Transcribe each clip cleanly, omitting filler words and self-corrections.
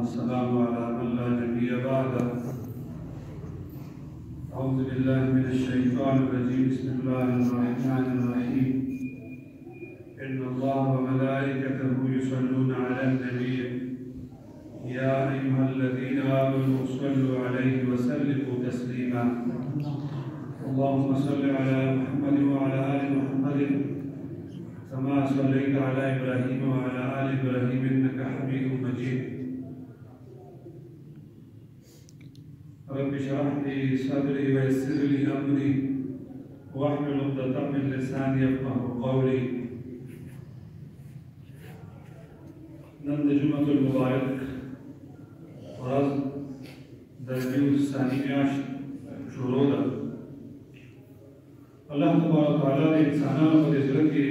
والسلام على من لا نبي بعده. أعوذ بالله من الشيطان الرجيم. بسم الله الرحمن الرحيم. إن الله وملائكته يصلون على النبي يا أيها الذين آمنوا صلوا عليه وسلموا تسليما. اللهم صل على محمد وعلى آل محمد كما صليت على إبراهيم وعلى آل إبراهيم إنك حميد مجيد. رب اشرح لي صدري ويسر لي أمري واحلل عقدة من لساني يفقهوا قولي. نن د جمعة المبارک ورځ د ربیع الثاني میاشت شروع ده. الله تبارک وتعالی د انسانانو په زړه کې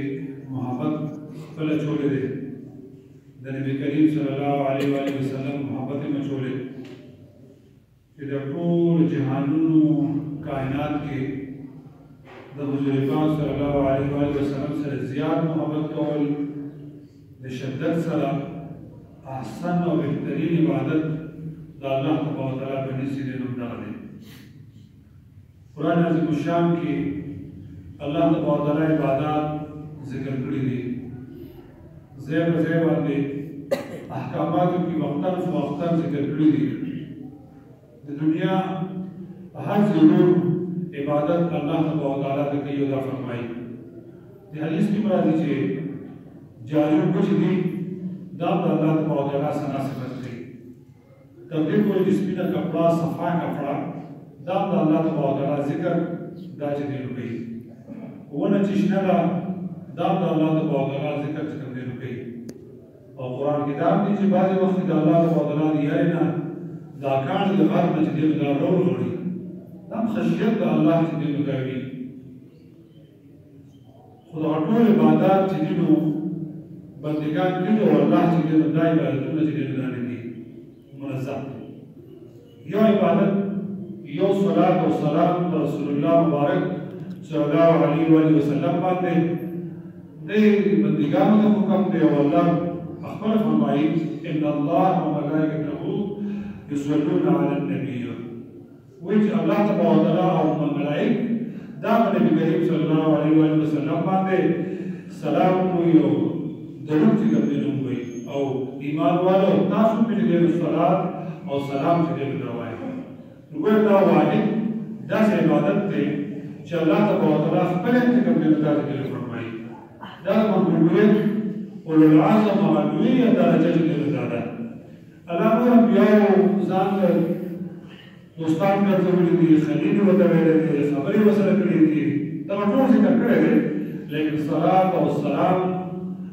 محبت خپل چولې ده. د نبی کریم صلی الله علیه و آله وسلم محبت یې مچولې چې د ټول جهانونو کائنات کې د حضور پاک صلی الله علیه و آله وسلم سره زیات محبت کول د شدت سره احسن او بهترین عبادت د الله تبارک وتعالی په نسبت نوم دی. قرآن عظیم الشان کې الله تبارک وتعالی عبادات ذکر کړی دي. ځای په ځای باندې احکاماتو کې وختاً فوقتاً ذکر کړی دي. د دنیا هر ضرور عبادت الله تبارک وتعالی د کوي او دا فرمایي. د حدیث کې راځي چې جارو کچھ دي دا د الله تبارک وتعالی سره صفت دی. تبدیل کوئی سپینه کپڑا صفا کپڑا دا د الله تبارک وتعالی ذکر دا چې دی کوي. ونه چې شنه دا د الله تبارک وتعالی ذکر چې کوم دی کوي. او قرآن کتاب دی چې بعضې وخت د الله تبارک وتعالی د یاري نه دا کاڼ د غر نه چې دی دا وروړي دا خشیت د الله چې دی کوي. خو دا ټول عبادات چې دی نو بندگان دي او الله چې دی دا عبادتونه چې دی نه دي منظم. یو عبادت یو صلات او سلام رسول الله مبارک صلی الله علیه و آله وسلم باندې د بندگانو ته حکم دی او الله خپل فرمایي ان الله وملائکته یصلون علی النبی. وایي چې الله تبارک وتعالی او ملائک دا نبی کریم صلی الله علیه و آله وسلم باندې سلام کوي او درود چې کوي او ایمان والو تاسو په دې صلات او سلام چې دې وایي. نو دا واحد داسې عبادت دی چې الله تبارک وتعالی خپل انتخاب دې فرمایي. دا مقبولیت اولو العظم علویه درجه دې ده. الله نور انبیاء ځان دوستان ګرځولي دي، خلیل ورته ویلي دي، خبرې ورسره کړې دي، دا ټول ذکر کړی دی. لیکن صلات او سلام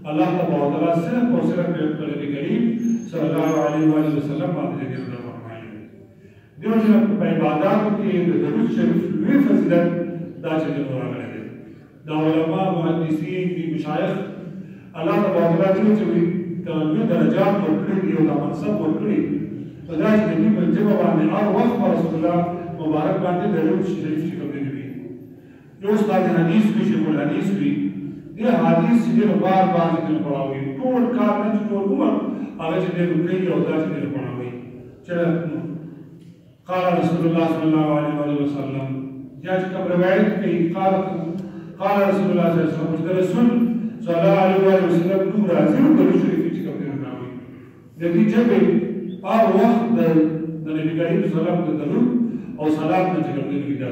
الله تبارک وتعالی صرف او صرف په نبی کریم صلی الله علیه و آله وسلم باندې دې فرمایي. دیو چې په عبادتو کې د درود شریف لوی فضیلت دا چې راغلی دی. دا علما محدثین دي مشایخ الله تبارک وتعالی چې لوی درجات ورکړي دي او دا منصب ورکړي په دا چې د دې په ژبه باندې هر وخت رسول الله مبارک باندې درود شریف چې کوم دی. یو استاد حدیث کې شیخ الحدیث وي دې حدیث چې بار بار ذکر کړاوي ټول کار نه چې ټول عمر هغه چې دې کوي او دا چې دې کړاوي چې قال رسول الله صلی الله علیه و آله وسلم یا چې کوم روایت کوي قال رسول الله صلی الله علیه وسلم چې رسول صلی الله علیه و آله وسلم نور راځي او درود شریف چې کوم دی کړاوي. د دې چې هر وخت د نبی کریم صلی الله علیه وسلم د درود او سلام نه چې کوم دی کېدل.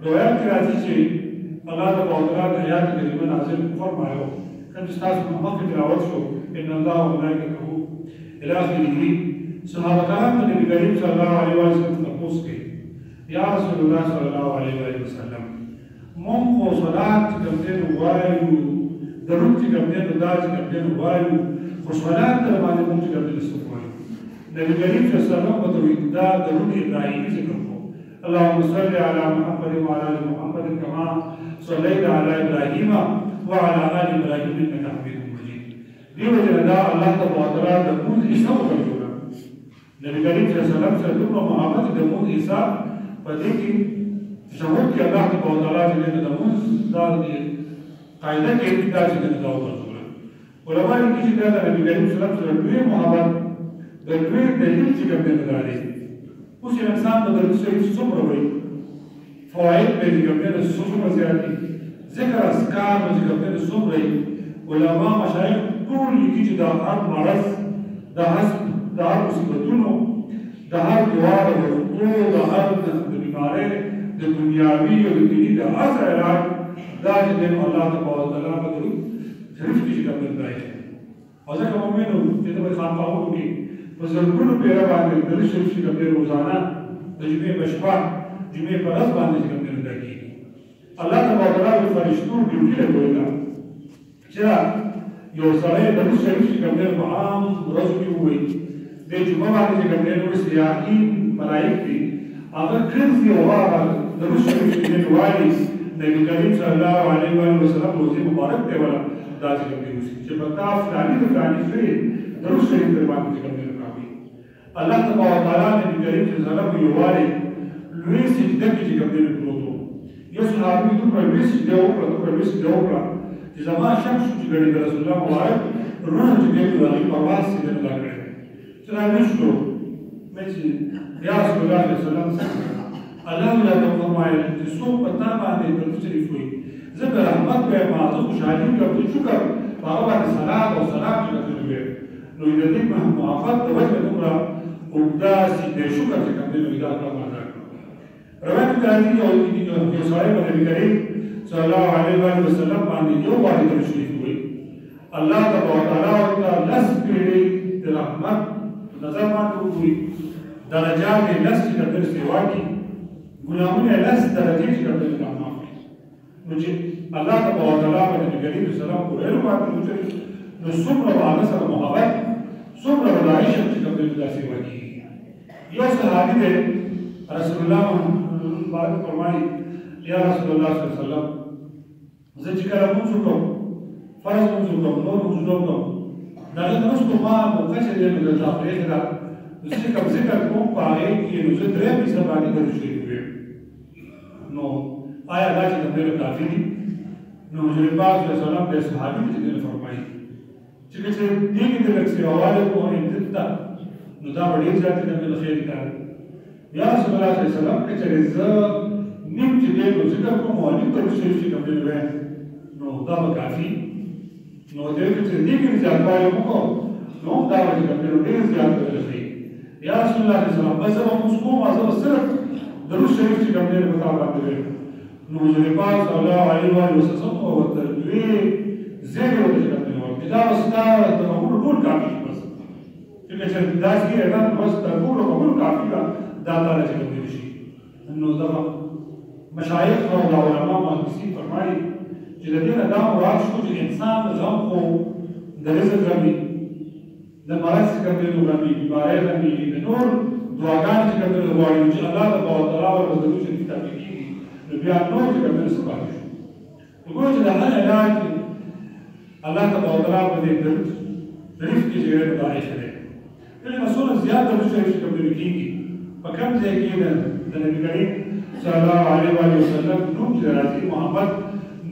روایت کې راځي چې الله تبارک وتعالی آیات کریمه نازل فرمایو کله چې تاسو مخکې تلاوت شو ان الله وملائکته الی اخره صحابه کرام د نبی کریم صلی الله علیه و سلم تاسو کې یا رسول الله صلی الله علیه و سلم مونږ خو صلات کوم دې وایو درود چې کوم دې دا چې کوم دې وایو خو صلات تر باندې مونږ کوم دې څه وایو. نبی کریم صلی الله علیه وسلم په دا درود ابراهیمی ذکر کو اللهم صل على محمد وعلى ال محمد كما صليت على ابراهيم وعلى ال ابراهيم انك حميد مجيد. دیو جنا الله تبارک وتعالی د موږ عیسی وکړو. نبی کریم صلی الله علیه وسلم سره دوه محبت د موږ عیسی په دې کې شهود کې الله تبارک وتعالی دې د موږ دا قاعده کې دا چې دا وکړو. علماء کې چې دا نبی کریم صلی الله علیه وسلم سره محبت د لوی دلیل چې کوم دی دا دی اوس یو انسان د درود شریف څومره وایي فواید به چې کوم دی څومره زیات دي ذکر اذکار به چې کوم دی څومره وي علما مشایخ ټول لیکي چې د هر مرض د هر مصیبتونو د هر دعا د وضو د هر د بیمارۍ د دنیاوي او د دیني د هر څه علاج دا چې دی الله تبارک وتعالی په درود شریف کې چې کوم دی دی او ځکه مؤمنو چې د خانقاهونو کې په زرګونو پیره باندې درود شریف چې کوم دی روزانه د جمعې په شپه جمعې په ورځ باندې چې کوم دی ادا کېږي الله تبارک وتعالی د فرشتو ډیوټي لګوي ده چې یو سړی درود شریف چې کوم دی په عام ورځو کې ووایي د جمعه باندې چې کوم دی نو سیاحي ملایک دي هغه ګرځي او هغه درود شریف چې دی وایي نبی کریم صلی الله علیه و سلم روزي مبارک دی ولا دا چې کوم دی چې په تاسو فلاني د فلاني شوی درود شریف در باندې چې کوم دی راوي الله تبارک وتعالی نبی کریم صلی الله علیه و یواري لوی سجده کې چې کوم دی پروتو یو صحابي دوه لوی سجده وکړه چې زما شک شو چې ګړي رسول الله مبارک روح چې دی د پرواز سره دا کړی چې دا نشو مې چې یا رسول الله صلی الله علیه وسلم الله ولا فرمایي چې څوک پتا باندې درود شریف وي زه به رحمت به ما زه خوشحالي کوم شکر هغه باندې صلات او سلام چې کوي نو د دې په موافقت د وجه دومره اوږده سي د شکر چې کوم دی دا کار ما روایت راځي یو سړی په نبی کریم صلی الله علیه وسلم باندې یو باندې درود شریف وي الله تبارک وتعالی لس پیړۍ د رحمت نظر باندې وي درجات لس چې د سیوا کې ګناهونه لس درجې چې د رحمت نو چې الله تبارک وتعالی په نبی کریم صلی الله علیه وسلم باندې نو څومره هغه سره محبت څومره ولایت چې د سیوا کې یو صحابي دی رسول الله مبارک فرمایي یا رسول الله صلی الله علیه وسلم زه چې کله مونږ کوم فرض مونږ کوم نور مونږ کوم دا نه وروسته ما موقع چې دې د ځاپې دا چې کوم ذکر کوم په هغه کې نو زه درې پیسې باندې درشي کوي نو آیا دا چې د کافي دي نو حضور پاک صلی الله علیه وسلم د صحابي چې دې فرمایي چې دې کې د لکسي حواله کوه انتظار نو دا ډېر ځات د خیر کار یا رسول الله صلی الله علیه وسلم چې زه نیم چې دې نو ذکر کوم او دې تر شي چې کوم دی نو دا به کافي نو دې چې دې کې ځای وکړو نو دا به چې کوم دی زیات دی یا رسول الله صلی الله علیه وسلم بس زه موږ کوم ازو صرف درود شریف چې کوم دی په تابع باندې نو حضور پاک صلی الله علیه وسلم او تربیه زیږه ورته کوم دی دا وستا د ټول کافي بس چې داس کې اعلان بس ټول کافي دا تعالی چې کوم دی شي نو دا مشایخ او علماء محدثین فرمایي چې د دې نه دا مراد شو چې انسان غم خو د رزق غمي د مرض څخه د غمي بیماری غمي د نور دعاګانې چې کوم غواړي چې الله تبارک وتعالى ورته چې تطبیق کیږي نو بیا نور چې کوم څه پاتې شو وګورئ چې د هر علاج الله تبارک وتعالى په دې درس کې چې راځي شوی کله مسؤل زیات د شریف کوم کیږي په کوم ځای کې د نبی کریم صلی الله علیه وسلم نوم چې راځي محمد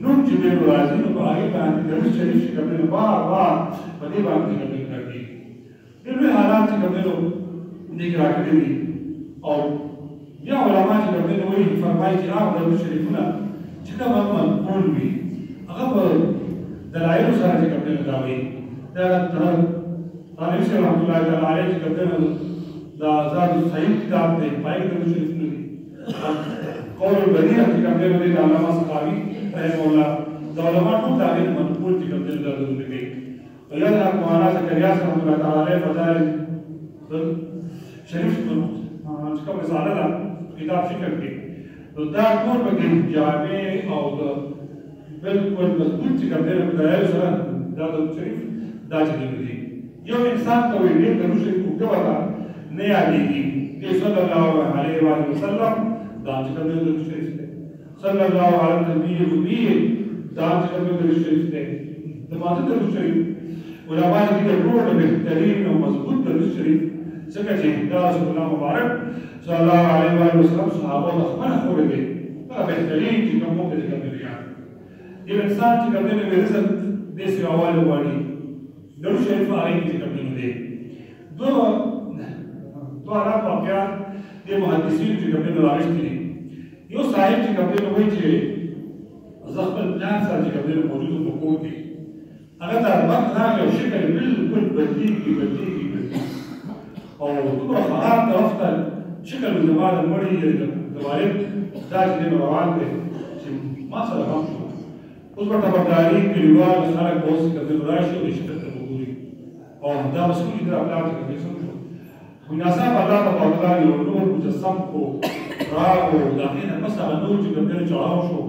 نوم چې به راځي نو په هغه باندې درود شریف چې کوم بار په دې باندې کوي دغه حالات چې کوم دې راکړي دي او یا علماء چې کوم دې وایي فرمایي چې هغه درود شریفونه چې کوم منقول وي هغه په دلایل سره چې کوم دې داوي دا طالب شیخ رحمت الله تعالی علیه چې کوم دا آزاد صحیح کتاب دی پای کې درود شریفونه قول البديع چې کوم دی د علامه سقاوي رحم الله د علماء ټول دا غیر منقول چې کوم دی دا درود کوي ويلا مولانا زكريا رحمه الله تعالى عليه فضائل شریف کوم رساله ده کتاب فکر کې نو دا ټول به جامع او بالکل مضبوط چې کوم دی په دلایل سره دا د شریف دا چې دی یو انسان ته ویل د شریف کو وتا نه یادېږي چې صلی الله علیه وسلم دا چې کوم دی شریف دی صلی الله علیه نبی دا چې کوم دی شریف دی د ماته د شریف علماء دې ټول بهترین او مضبوط درود شریف څنګه چې دا رسول الله مبارک صلی الله علیه وسلم صحابه خپل خو دې دا بهترین چې کوم څه کوي یو انسان چې کوم دې رزق دې سي اول وړي درود شریف هغه چې کوم دې دو حالات واقعات د محدثینو چې کوم نه راغلي دي یو صاحب چې کوم نه وایي چې زه خپل پلان سره چې کوم نه موجود په کور کې هغه د وخت راغی او شکل بالکل بدلیږي او دومره خراب طرف ته شکل زما د مړي د والد دا چې روان دی چې ما سره هم شو اوس ورته برداري کلیوال خلک به اوس کوم راشي او شکل ته وګوري او دا مسؤل دي خپل چې کوم څه مناسب الله تعالی یو نور مجسم کو راغو داخله بس هغه نور چې کوم چاو شو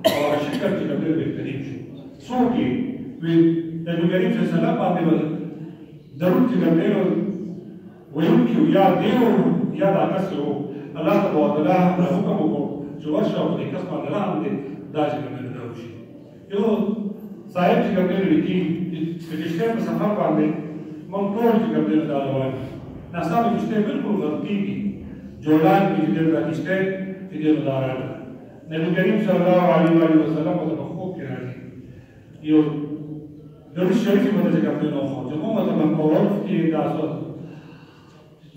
او شکل چې کوم بهترین شو څوک وي د نبی کریم صلی الله علیه وسلم باندې درود چې کوم ويمكن يا ديو يا دا كسو الله تبارك وتعالى حكمه جو ورشا ودي كسب الله عندي داج كمان دوشي يو صاحب چې کوم لري چې دشته په سفر باندې مونږ چې کوم دا روان ناسا به دشته بالکل غلطي دي جولان کې دې راځي چې دې مدارات نبی کریم صلی الله علیه و سلم په خوب کې راځي یو درود شریف په دې کې کوم نو خو چې موږ ته په اول کې تاسو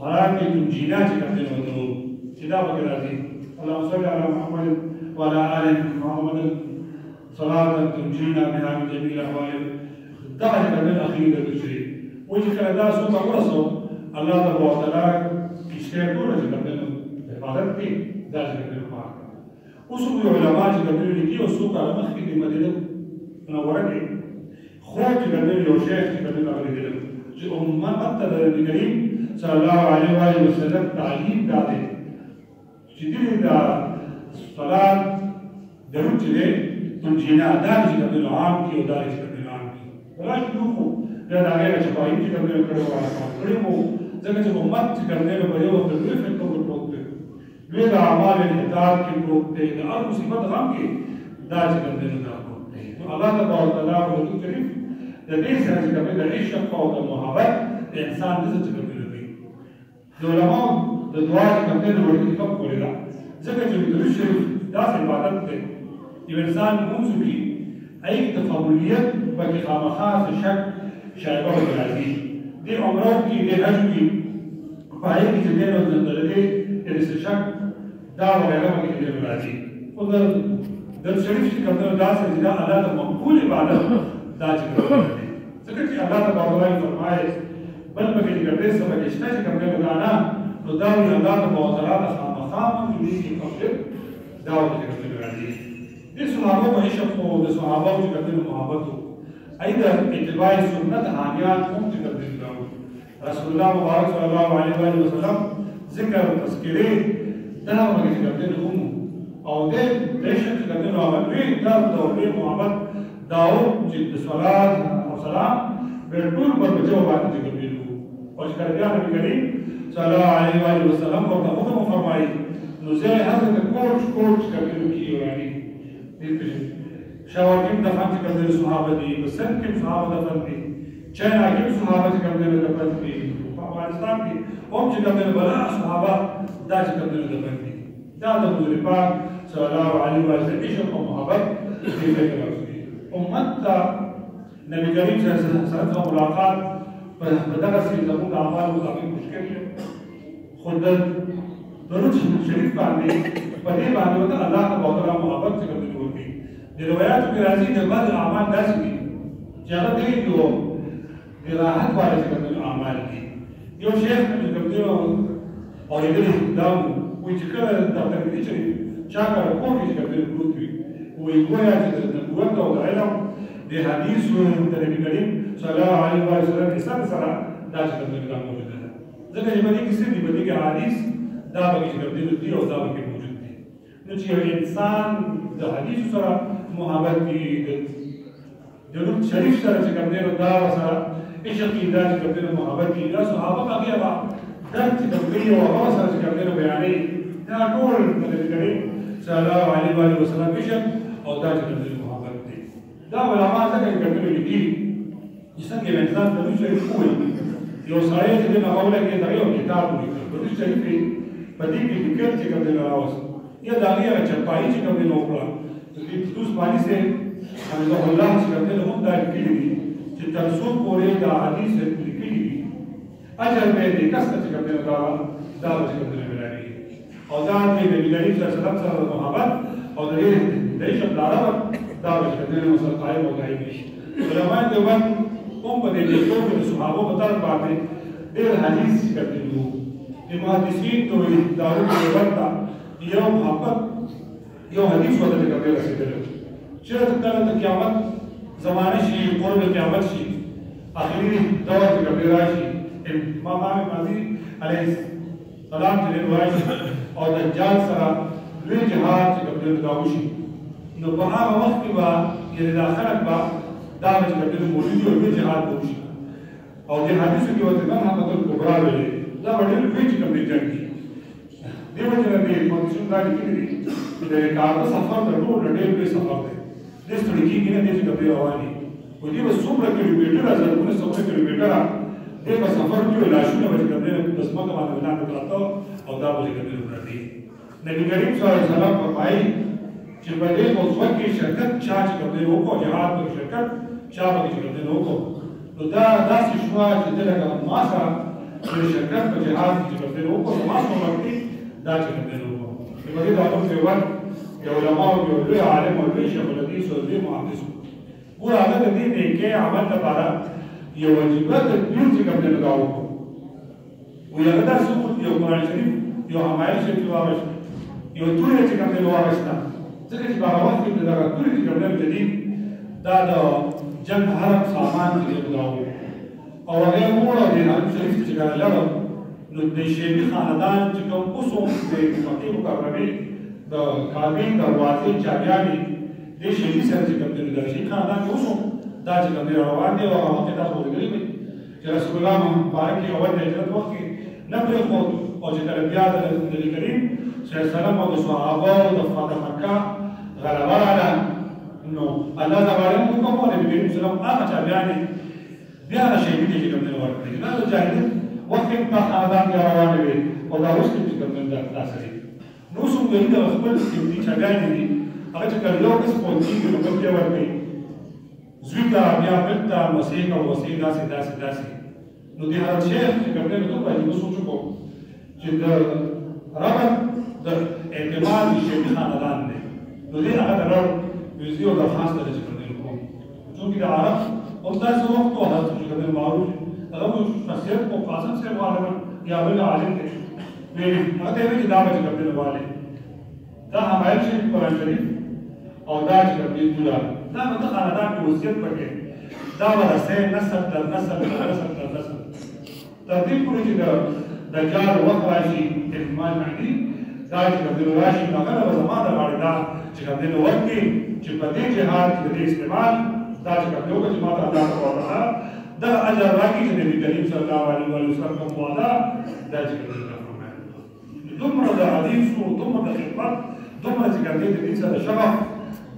مراد کې تنجینا چې کوم دی نو چې دا وکړه راځي اللهم صل علی محمد وعلى ال محمد صلاه تنجینا بها من جميع الاحوال دا چې کوم اخیر د شری و چې کله دا څو ورسو الله تبارک وتعالى کیشته ټول چې کوم دی حفاظت کې دا چې کوم پاک اوس یو علماء چې کوم دی کې اوس څو کاله مخکې د مدینه منوره کې خو چې کوم دی یو شیخ چې کوم دی راغلی چې امت ته د کریم صلی الله علیه و سلم تعلیم داده چې دې دا صلات درود چې تنجینا دا چې کوم عام کې او دا چې کوم عام کې راځي نو دا هغه چې په دې کې کوم کړو کړو مو ځکه چې امت چې کوم نه په یو وخت کې فکر وکړو دوی د اعمال اطاعت کې پروت دی د هر مصیبت غم کې دا چې کوم نه دا پروت دی نو الله تبارک وتعالى او کریم د دې سره چې کوم د عشق او د محبت د انسان د څه کوم د علماء د دعا چې کوم دی ورته کوم کولای دا ځکه چې د شریف داسې عبادت دی یو انسان موږ کې ای د قبولیت په خامخا شک شایبه راځي د عمره کې د حج کې پای کې چې دغه د دې شک دا وغیرہ کې راځي او د شریف چې کوم داسې چې دا الله ته مقبول عبادت دا چې کوم دی ځکه چې الله تعالی فرمایي بل پکې ګرځي سبا کې شته چې کوم نه غانا نو دا وی الله تبارک وتعالى خامخام دې کې کوم دا وایي چې راځي د صحابه په عشق او د صحابه چې کوم محبت ايضا اتباع سنت حامیان کوم چې کوم دا رسول الله مبارک صلی الله علیه و سلم ذکر او تذکری دا وایي چې کوم او د عشق چې کوم عمل وی دا د محبت داو چې د صلات او سلام بالکل په جواب باندې کوي او چې کله نبی کریم صلی الله علیه و سلم او تاسو فرمایي نو زه هغه د کوچ کوي ورانی دې شواکیم د خان چې کوم صحابه دي بسن کې صحابه د دي چاینا کې صحابه چې کوم د دي په افغانستان کې هم چې کوم بلا صحابه دا چې کوم د دي دا د حضور پاک صلی الله علیه و سلم عشق او محبت دې کوي امت نبی کریم صلی الله علیه وسلم ملاقات په دغه سي زموږ اعمال مطابق مشکل دي خو د درود شریف باندې په دې باندې وته الله تعالی محبت څخه کوي د روایتو کې راځي د بعض اعمال داسې دي چې هغه دې یو د راحت والے څخه اعمال دي یو شیخ چې کوم دی او دې دا وایي چې کله د تقدیر چې چا کار کوي چې کوي پروت وي وایي ګویا چې د نبوت او علم د حدیث د نبی کریم صلی الله علیه و سلم حساب سره دا چې کوم دا موجود ده ځکه چې باندې کیسه دی باندې کې حدیث دا به چې کوم دی او دا به موجود دي نو چې انسان د حدیث سره محبت دی د درود شریف سره چې کوم دی دا سره عشق دی دا چې کوم دی محبت دی دا صحابه هغه با دا چې کوم دی او هغه سره چې کوم دی بیانې دا ټول د نبی کریم صلی الله علیه و سلم عشق او دا چې کوم دی دا علماء څنګه کوي دي چې څنګه انسان د دوی شریف کوي یو سړی چې د مقوله کې دا یو کتاب لیکي د دوی شریف په دې کې فکر چې کوم دی راوس یا دا یې چپای چې کوم دی نو کړه د دې توس باندې سه حمد الله چې کوم دی نو دا لیکلي دي چې تر څو پورې دا حدیث لیکلي دي اجر به دې کس چې کوم دی دا دا به چې کوم دی ملاوي او دا د نبي کریم صلی الله علیه وسلم سره محبت او د عشق لاره دا به چې کوم دی مسل قائم او دایمي شي علماء دیوبند کوم په دې لیکو کې د صحابه په طرف باندې ډېر حدیث ذکر کړي وو محدثین ته وایي دارو دیوبند ته یو محبت یو حدیث ورته ذکر کړی رسېدلی چې کله د قیامت زمانه شي قرب قیامت شي آخري دور کې کړي راشي امام ماضي علیه السلام چې راشي او دجال سره لوی جهاد چې کړي دا وشي نو په هغه وخت کې به یعنې دا خلک به دا چې کړي مولوي او لوی جهاد وشي او د حدیثو کې ورته محمد الکبرى ویلي دا به ډېر لوی چې کړي جنګ دي دې وجه نه دې محدثین دا لیکلي دي چې د کعبه سفر تر ټولو ډېر لوی سفر دی دې ستړي کېږي نه دې چې کړي روان دي و دې به څومره کیلومتره زرګونه سوه کیلومتره دې په سفر کې لاشونه به چې کړي د ځمکه باندې ولاړ پراته او دا به چې کړي پراته نبی کریم صلی الله علیه وسلم فرمایي چې په دې موضوع کې شرکت چا چې کړي وکړو جهاد په شرکت چا به چې کړي وکړو نو دا داسې شوه چې د لکه ما سره چې شرکت په جهاد کې کړي وکړو ما سره وکړي دا چې کړي وکړو په دې ډول دیوبند یو علماء یو لوی عالم او لوی شیخ الحدیث او لوی محدث ګور هغه د دې نیکه عمل لپاره یو واجبه تدبیر چې کوم نه لګاو او یو داسې یو قرآن شریف یو حمایل شریف واغشت یو تورې چې کوم نه واغشته ځکه چې هغه وخت کې دا تورې چې کوم نه جدید دا د جنگ حرب سامان کې لګاو او هغه موږ د حرم شریف چې ګره لړم نو د شیبي خاندان چې کوم اوسو د مکې مکرمه د کعبې دروازې چابیانې د شیبي سره چې کوم د شیخ خاندان اوسو دا چې کوم روان دي او هغه کې تاسو ورغلي وي چې رسول الله مبارک یې اول د هجرت وخت کې نه پرېښود او چې کله بیا د نبي کریم صلی الله علیه وسلم او د صحابه او د فتح مکه غلبه راغله نو الله تعالی حکم وکړ نبی کریم صلی الله علیه وسلم هغه چابیانې بیا د شیبي چې کوم نه ورکړي دا د جاهلیت وخت کې په خاندان کې روان وي او دا اوس چې کوم نه تاسو نو څنګه د خپل قیمتي چابیانې دي هغه چې کله یو کس پوهېږي نو بل بیا ورکوي زوی ته بیا بل ته مسیح او وسیع داسې نو د هر شیخ چې کوم نه دوه باندې سوچ وکړو چې د ربط د اعتماد شیخ خاندان دی نو دې هغه د رب ویزي او درخواست ته چې کوم نه وکړو چونکې د عرب او داسې وخت او هغه چې کوم معروف هغه شخصیت او قاسم صاحب عالم یا بل عالم دی هغه ته چې دا به کوم نه والي دا حمایل شریف قرآن شریف او دا چې کوم نه دا به د خاندان کې وصیت پکې دا ورسې نسل تر نسل تر نسل تر نسل تر دې پورې چې د دجال وخت راشي احتمال باندې دا چې کوم راشي نو هغه به زما د باندې دا چې کوم نه ورکي چې په دې جهاد کې د استعمال دا چې کوم یو چې ماته الله تعالی دا اجر راکړي چې نبی کریم صلی الله علیه وسلم کوم وعده دا چې کوم دومره د حدیث او دومره د خدمت دومره چې کوم دې سره شغف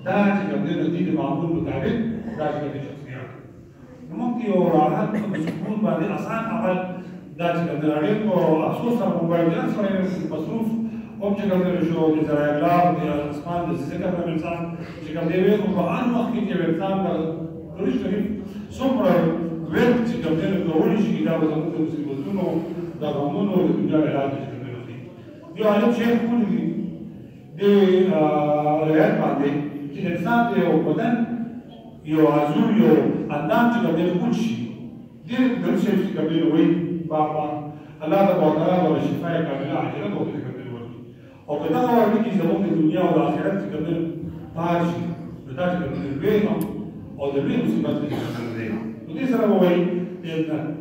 دا چې کوم دې د معمول مطابق دا چې کوم شخصیت نو موږ یو راحت په سکون باندې آسان عمل دا چې کوم اړین او افسوس سره موبایل سره مصروف او چې کوم شو د ذرایع ابلاغ د اسمان د ذکر په انسان چې کوم دې وي په ان وخت کې انسان د قرآن شریف څومره وخت چې کوم دې کولی شي دا به زموږ د مصیبتونو د غمونو د دنیا علاج یو عالم شیخ کولی د روایت باندې چې انسان د یو بدن یو عضو یو اندام چې کوم دی کوچ شي ډېر ګڼ شی چې کوم دی وایي بابا الله تعالی ول شفای کامله عاجله او کوي او کدا ورته چې زموږ د دنیا او آخرت چې کوم دی پاک شي دا چې کوم دی وایي او د دې مصیبت کې څه دی نو دې سره وایي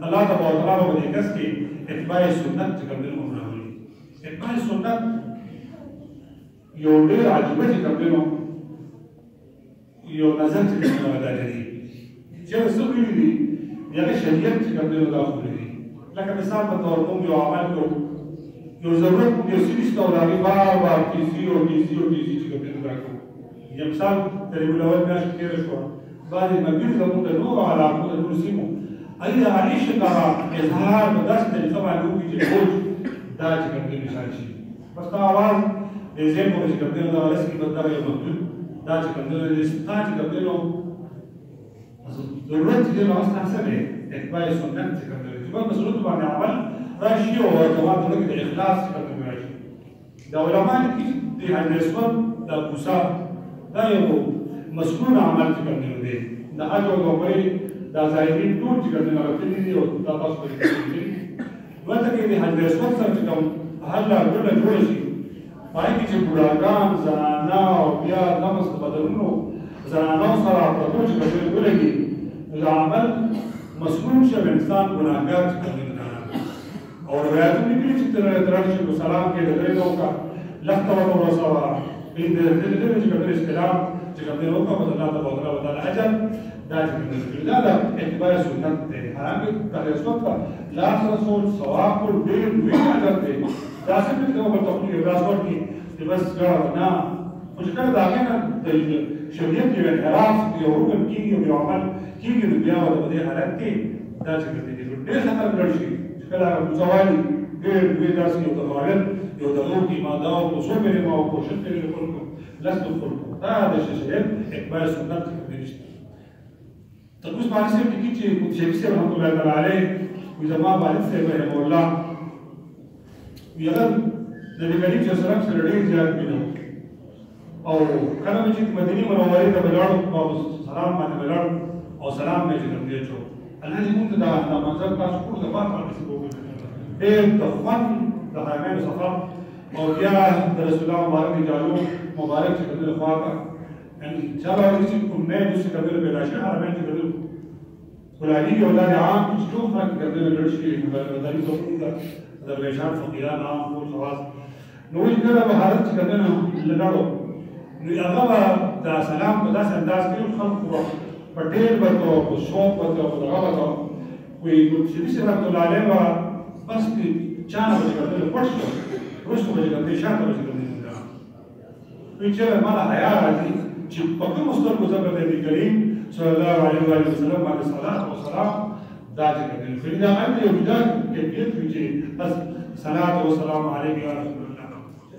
الله تعالی ول کس کې اتباع سنت چې کوم دی اتباع سنت یو ډېر عجیبه چې کوم دی یو نظر چې کوم دا لري چې څه ویلي دي هغه شریعت چې کوم دی دا خو لري لکه مثال په تور کوم یو عمل کو یو ضرورت یو سیستم او هغه بار کیسي او چې کوم دی دا کو یو مثال ترې ولول نه شي کېږي شو بعضې مګر زموږ د نور علاقو د نور سیمو اې د عائشه دا اظهار په داسې طریقه باندې وکړي چې دا چې کوم دی مثال شي بس دا आवाज د زین په چې کوم دی دا ولس کې بدل یو محدود دا چې کوم دی دا چې کوم دی نو ضرورت دې نو اصلا څه دی اتباع سنت چې کوم دی چې په مسلوط باندې عمل راشي او جواب دغه د اخلاص څخه راشي دا علماء کې د حدیثون د کوسا دا یو مسنون عمل څخه دی د حج او عمرې د ظاهرین ټول چې ګرځي راغلي دي او تاسو په دې وخت کې د حدیثون سره کوم حل ګډه جوړ شي پای کې چې بوډاګان زنانه او بیا نماز بدلونو زنانه سره په ټول چې ګرځي د عمل مسنون شو انسان ګناهګار څخه او روایتونه دي چې ترشي کو سلام کې د درې نو کا لخته ورو سوا په دې چې کوم استلام چې کوم نو کا الله تعالی وتعالى اجر دا چې دا اتباع سنت دی هغه کله څوک لا رسول ثواب ډېر وی اجر دی دا څه په کومه تخلیق راځور کې چې بس نه خو چې کله دا نه د شریعت کې انحراف یو رکن کېږي او عمل کېږي نو بیا د دې حالت کې دا چې ډېر خطر ګرځي کله مزوالي ډېر دوی داسې یو تغایر یو دغو کې ماده او څو مې ما او کوشش کوي خلکو لست خلکو دا د شریعت اتباع سنت کې نشته تاسو باندې څه دي چې شیخ صاحب رحمۃ اللہ تعالی علیه وي زما والد صاحب رحمه الله یغه نبی کریم صلی الله علیه وسلم سره ډېر زیات مینه او کله چې مدینه منوره ته ولاړو او سلام باندې ولاړو او سلام مې کوم دی چې الله دې موږ ته دا منظر تاسو ټول د پاتې څه وګورئ ډېر د خوند د حرمین سفر او بیا د رسول الله مبارک جالو مبارک چې کله خواته ان شاء الله چې کوم نه د څه کبیر به راشي حرمین چې کله ولادي او د عام چې ټول فرق کړي لږ شي مداري څوک دا درویشان فقیران عام ټول خواص نو چې کله به حالت چې کله لګاړو نو هغه دا سلام په داسې انداز کې خلق پټیل ورته او شوق ورته او دغه ورته وي چې بسم الله علیه و بس کې چانه به ګرځي پټ شو ورسته به ګرځي شاته به ګرځي وي چې مالا حیا راځي چې په کوم مستر کو ځکه د کریم صلی الله علیه و سلم باندې صلوات او سلام دا چې کوي فريدا انت یو ځای کې چې بس صلوات او سلام علیک یا رسول الله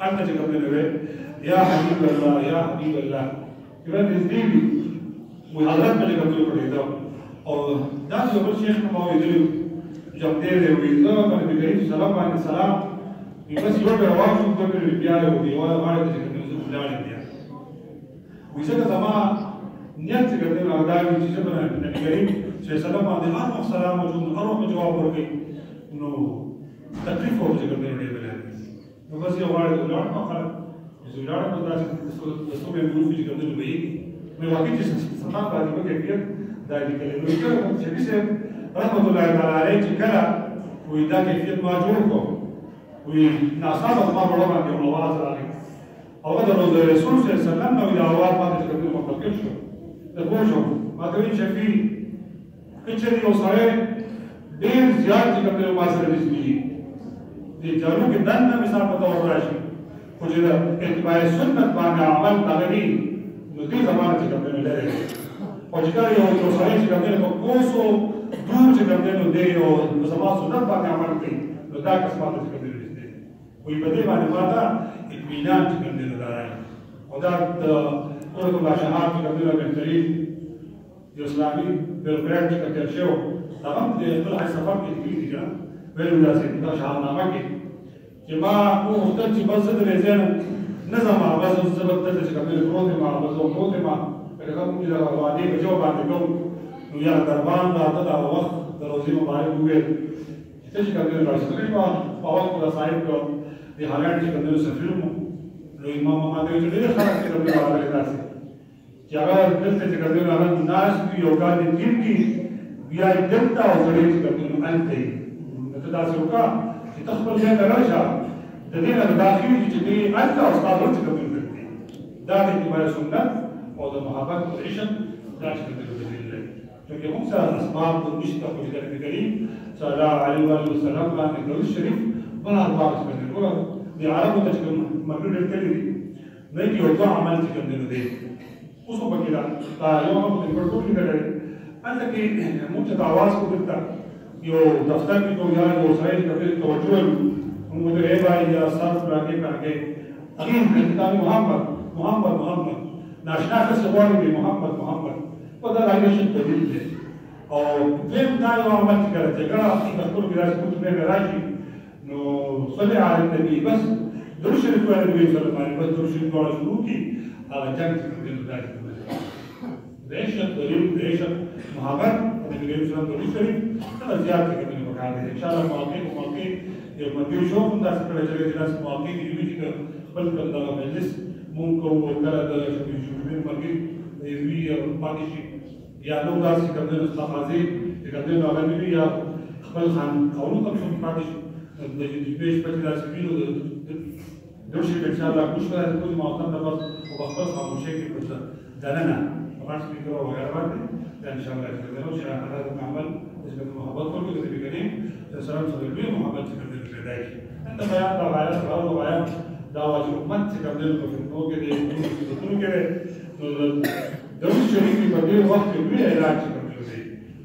انت چې کوي یا حبیب الله یا حبیب الله کله دې حضرت میں جب جو پڑھی تھا اور دس جو شیخ نے ماوی دل جب دے دے ہوئی تو میں نے کریم سلام علیہ السلام یہ بس یہ پہ آواز شروع کر کے پیارے ہوتی ہے اور ہمارے سے کرنے سے بلا دیا ویسے کا زمان نیت سے کرتے ہیں ادا کی چیزیں بنا نبی کریم صلی اللہ علیہ وسلم ہر سلام موجود ہر وقت جواب کر کے نو تکلیف ہو سے کرتے ہیں بلا تو بس یہ ہمارے اولاد کا خلق اس اولاد کو دس میں مولوی جی کرتے ہیں میں واقعی جس سماعت باندې په کیفیت دا دي کله نو چې چې رحمت الله تعالی علیه چې کله وې دا کیفیت ما جوړ کو وې ناصابه ما په لور باندې اواز راغی او دا رسول الله صلی الله علیه وسلم نو دا اواز باندې چې کوم مخکې شو دا پوښو ما ته وی شفی کچې یو سره ډیر زیات چې کوم ما سره دي دي جارو کې دنه مثال په تور راشي خو چې دا اتباع سنت باندې عمل تغنی نو دې زمانه چې کوم نه لري او چې کله یو سره چې کوم نه کوسو دور چې کوم نه دی او زموږ سنت باندې عمل کوي نو دا قسمه چې کوم نه دي وي په دې باندې ماده اطمینان چې کوم نه لري او دا د اورو د شهادت چې کوم نه بهترین د اسلامي بیروکرات چې کوم شو هغه د خپل حي سفر کې دي ځکه ویلو دا چې دا شاهنامه کې چې ما مو مختل چې بس د رضانه نظم بس زبط ته چې کوم پروت ما بس پروت ما هغه کوم چې دا وادي په جو باندې کوم نو یا دربان دا دا وخت د روزي مبارک وې چې چې کوم راځي ما په وخت دا صاحب کو د هالند چې کوم سفیر مو نو امام ما ته چې ډېر خلک چې کوم راغلي تاسو چې هغه دلته چې کوم هغه ناس یو کار دي چې بیا دلته او غړي چې کوم انته نو تاسو وکړه چې تخپل ځای ته راشه د دې نه داخلي چې دې انت او استاد ورته کوم دا د اتباع سنت او د محبت او عشق دا چې کوم چې موږ سره اسباب د مشته په دې کریم صلی الله علیه و سلم باندې درود شریف بنا الله سبحانه و تعالی د عربو ته کوم مرګ کړی نه کې یو عمل چې کوم دی اوس په کې دا یو په دې ورته کې کړی انته کې موږ ته आवाज کوته یو دفتر کې کوم یار یو سایل کړي توجه موږ ته ای بھائی یا صاحب راګه راګه اګین کتاب محمد ناشنا څه وایي محمد په دا راګه دلیل دی او دیم دا یو عمل چې کوي چې ګره د خپل ویراثت په اړه راځي صلي على النبي بس درود شریف وایي نبی صلی الله علیه بس درود شریف والا شروع کی هغه جنگ څخه د دای عشق دلیل د عشق محبت نبی صلی الله علیه شریف هغه زیات کې کوي په کار دي ان شاء الله موقع یو مدیر شو هم داسې کړی چې داسې موقع دی چې خپل دغه مجلس مونږ کوو کله د شوبین مرګي وی پاتې شي یا نو داسې کوي د تقاضي چې کوي نو هغه یا خپل خان قانون کوم څه پاتې شي د دې پیش په داسې وینو د شي ان شاء الله کوم څه کوم موقع د بس او خپل خاموشي کې پټه دلنا راس فکر او غیر باندې ان شاء الله چې چې هغه عمل چې محبت ورکړي د نبی کریم سلام صلی الله علیه محبت څخه د پیدایش انت بیان دا غایت او بیان دا واجب امت څخه د نو کې د ټول کې د شریف په دې وخت کې لوی علاج کوي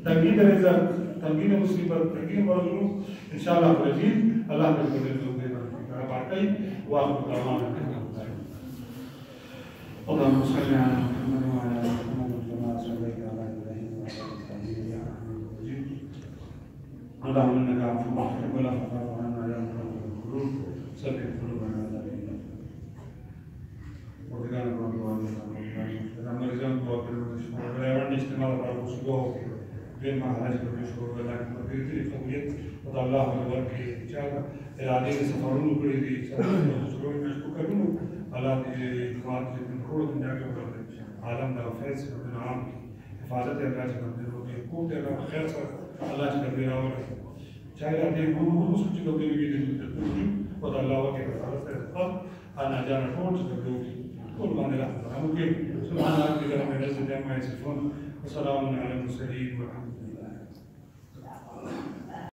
تنګین رضا تنګین مصیبت تنګین ورغلو ان شاء الله عزیز الله دې دې دې باقي واخر دعوانا اللهم صل على محمد وعلى ال محمد كما صليت على ابراهيم وعلى ال ابراهيم اللهم انك عفو تحب العفو فاعف عنا يا مكرم القلوب ثبت قلوبنا على دينك وبجانب رمضان رمضان وغيرنا استمرار الرسول بين مهاراج كبير ولكن بغير قبولية وضع الله لورك إجابة العديد سفرون وبريدي سفرون مشكوكرون على إخوات من روح من داخل عالم دا فیض من عام حفاظت اللہ من روح حقوق دا خیر اللہ كبير اور چاہے آتے ہیں ہم مسلم چکا بھی وضع الله وكي حفاظت الخط أنا جانا فون چکا كل ما نلعب سبحان ربك رب العزة عما يصفون وسلام على المرسلين والحمد لله